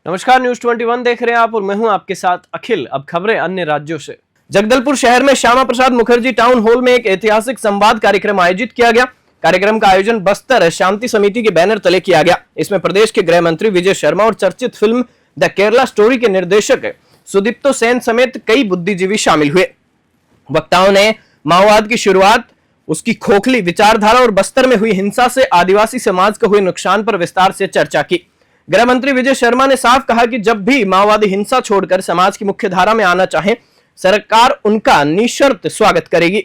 नमस्कार, न्यूज 21 देख रहे हैं आप और मैं हूं आपके साथ अखिल। अब खबरें अन्य राज्यों से। जगदलपुर शहर में श्यामा प्रसाद मुखर्जी टाउन हॉल में एक ऐतिहासिक संवाद कार्यक्रम आयोजित किया गया। कार्यक्रम का आयोजन बस्तर शांति समिति के बैनर तले किया गया। इसमें प्रदेश के गृह मंत्री विजय शर्मा और चर्चित फिल्म द केरला स्टोरी के निर्देशक सुदीप्तो सेन समेत कई बुद्धिजीवी शामिल हुए। वक्ताओं ने माओवाद की शुरुआत, उसकी खोखली विचारधारा और बस्तर में हुई हिंसा से आदिवासी समाज को हुए नुकसान पर विस्तार से चर्चा की। गृह मंत्री विजय शर्मा ने साफ कहा कि जब भी माओवादी हिंसा छोड़कर समाज की मुख्य धारा में आना चाहे, सरकार उनका निशर्त स्वागत करेगी।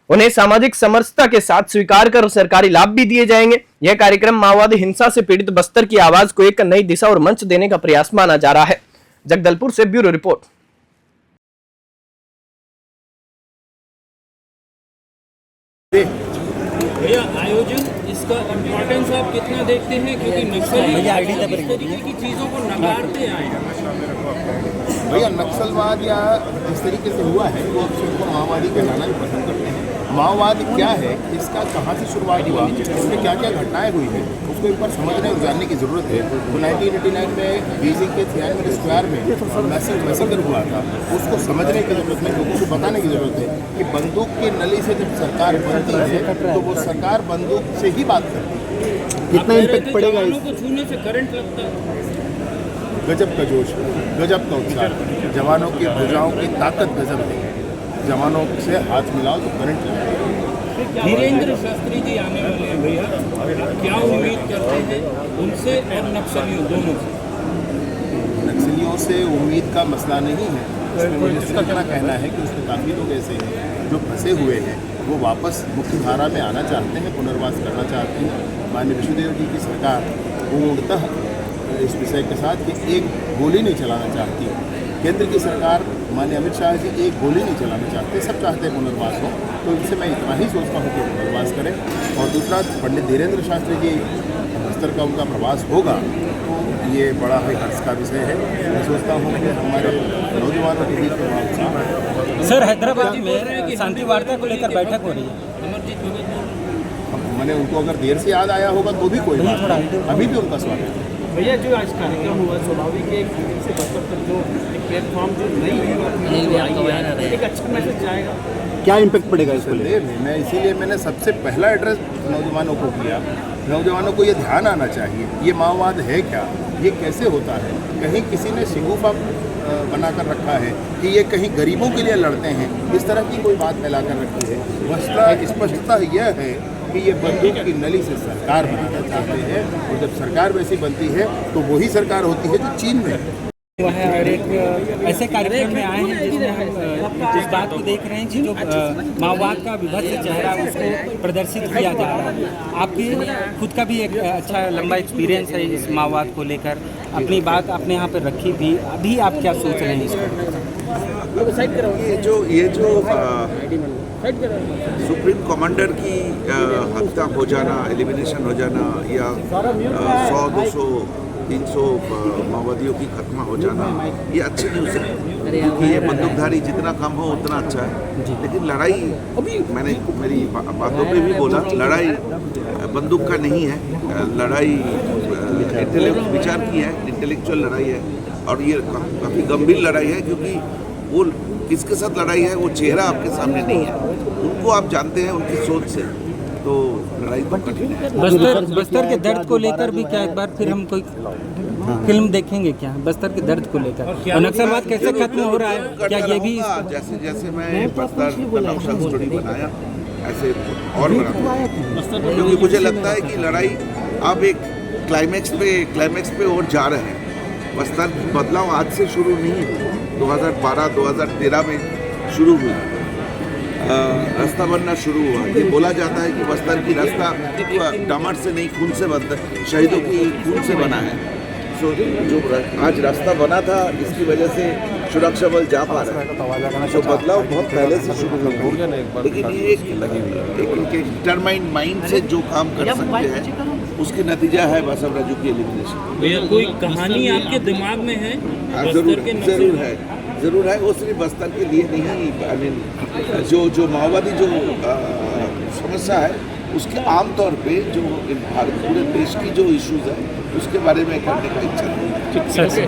उन्हें सामाजिक समरसता के साथ स्वीकार कर सरकारी लाभ भी दिए जाएंगे। यह कार्यक्रम माओवादी हिंसा से पीड़ित बस्तर की आवाज को एक नई दिशा और मंच देने का प्रयास माना जा रहा है। जगदलपुर से ब्यूरो रिपोर्ट। भैया, आयोजन इसका इम्पोर्टेंस आप कितना देखते हैं, क्योंकि नक्सली इस तरीके की चीज़ों को नकारते आए। भैया, नक्सलवाद या जिस तरीके से हुआ है वो अक्सर को माओवादी कहलाना भी पसंद करते हैं। माओवाद क्या है, इसका कहाँ से शुरुआत हुआ, इसमें क्या क्या घटनाएं हुई हैं, उसको एक बार समझने और जानने की ज़रूरत है। तो 1989 में बीजिंग के थियानमेन स्क्वायर में मैसेकर हुआ था, उसको समझने की ज़रूरत है, लोगों को बताने की ज़रूरत है कि बंदूक की नली से जब सरकार बनती है तो वो सरकार बंदूक से ही बात करती है। कितना इम्पैक्ट पड़ेगा इसको छूने से करंट लगता है। गजब का जोश, गजब का उत्साह, जवानों की भुजाओं की ताकत गजब है। जवानों से हाथ मिलाओ तो करंट लगेगा। धीरेन्द्र शास्त्री जी आने वाले हैं भैया, क्या उम्मीद करते हैं उनसे और नक्सलियों दोनों से? नक्सलियों से उम्मीद का मसला नहीं है। उसमें उसका क्या कहना है कि उसमें काफ़ी लोग ऐसे हैं जो फंसे हुए हैं, वो वापस मुख्य धारा में आना चाहते हैं, पुनर्वास करना चाहते हैं। माननीय विष्णुदेव जी की सरकार पूर्णतः इस विषय के साथ कि एक गोली नहीं चलाना चाहती। केंद्र की सरकार माननीय अमित शाह जी एक गोली नहीं चलाना चाहते, सब चाहते हैं पुनर्वास हो। तो इनसे मैं इतना ही सोचता हूँ कि पुनर्वास करें। और दूसरा, पंडित धीरेन्द्र शास्त्री जी बस्तर का उनका प्रवास होगा तो ये बड़ा ही हर्ष का विषय है। मैं सोचता हूँ कि हमारे नौजवानों के बीच में उत्साह है। सर, हैदराबाद में शांति वार्ता को लेकर बैठक हो रही है। मैंने उनको अगर देर से याद आया होगा तो भी कोई बात नहीं, अभी भी उनका स्वागत है। भैया, जो आज कार्यक्रम हुआ स्वाभाविक है, एक से बस्तर तक जो एक प्लेटफॉर्म जो नई एक अच्छा मैसेज जाएगा। क्या इम्पैक्ट पड़ेगा इसको लेकर? मैं इसीलिए मैंने सबसे पहला एड्रेस नौजवानों को किया। नौजवानों को ये ध्यान आना चाहिए, ये माओवाद है क्या, ये कैसे होता है। कहीं किसी ने शिगुफा बनाकर रखा है कि ये कहीं गरीबों के लिए लड़ते हैं, इस तरह की कोई बात फैला कर रखी है। स्पष्टता यह है कि ये बंदूक की नली से सरकार बनाना चाहते हैं, और जब सरकार वैसी बनती है तो वही सरकार होती है जो चीन में है। और एक ऐसे कार्यक्रम में आए हैं जिसमें हम इस बात को देख रहे हैं कि जो माओवाद का विभत्स चेहरा उसको प्रदर्शित किया जा रहा है। आपकी खुद का भी एक अच्छा लंबा एक्सपीरियंस है इस माओवाद को लेकर, अपनी बात अपने यहाँ पर रखी भी। अभी आप क्या सोच रहे हैं इसको? ये जो सुप्रीम कमांडर की हत्या हो जाना, एलिमिनेशन हो जाना, या 100, 200, 300 माओवादियों की खत्म हो जाना, ये अच्छी न्यूज़ है, क्योंकि ये बंदूकधारी जितना कम हो उतना अच्छा है। लेकिन लड़ाई, मैंने मेरी बातों पे भी बोला, लड़ाई बंदूक का नहीं है, लड़ाई विचार की है, इंटेलेक्चुअल लड़ाई है। और ये काफ़ी गंभीर लड़ाई है, क्योंकि वो किसके साथ लड़ाई है वो चेहरा आपके सामने नहीं है, उनको आप जानते हैं उनकी सोच से, तो लड़ाई तो कठिन है। बस्तर के दर्द को लेकर भी क्या एक बार फिर हम कोई फिल्म देखेंगे क्या, बस्तर के दर्द को लेकर, और नक्सलवाद कैसे खत्म हो रहा है, क्या ये भी? जैसे जैसे मैं बस्तर नक्सल स्टोरी बनाया ऐसे और बनाता, क्योंकि मुझे लगता है कि लड़ाई अब एक क्लाइमैक्स पे और जा रहे हैं। बस्तर की बदलाव आज से शुरू नहीं हुई, 2012-2013 में शुरू हुई। रास्ता बनना शुरू हुआ। ये बोला जाता है कि बस्तर की रास्ता डामर से नहीं, खून से बनता है, शहीदों की खून से बना है। सो जो आज रास्ता बना था, इसकी वजह से सुरक्षा बल जा पा रहे हैं। तो बदलाव बहुत पहले से शुरू हुआ, लेकिन ये एक डिटरमाइंड माइंड से जो काम कर सकते हैं उसके नतीजा है बसव राजू की एलिमिनेशन। भैया, कोई कहानी आपके दिमाग में है? जरूर है। वो सिर्फ बस्तर के लिए नहीं, आई मीन जो माओवादी जो समस्या है उसके आमतौर पे जो पूरे देश की जो इश्यूज है उसके बारे में करने का इच्छा है।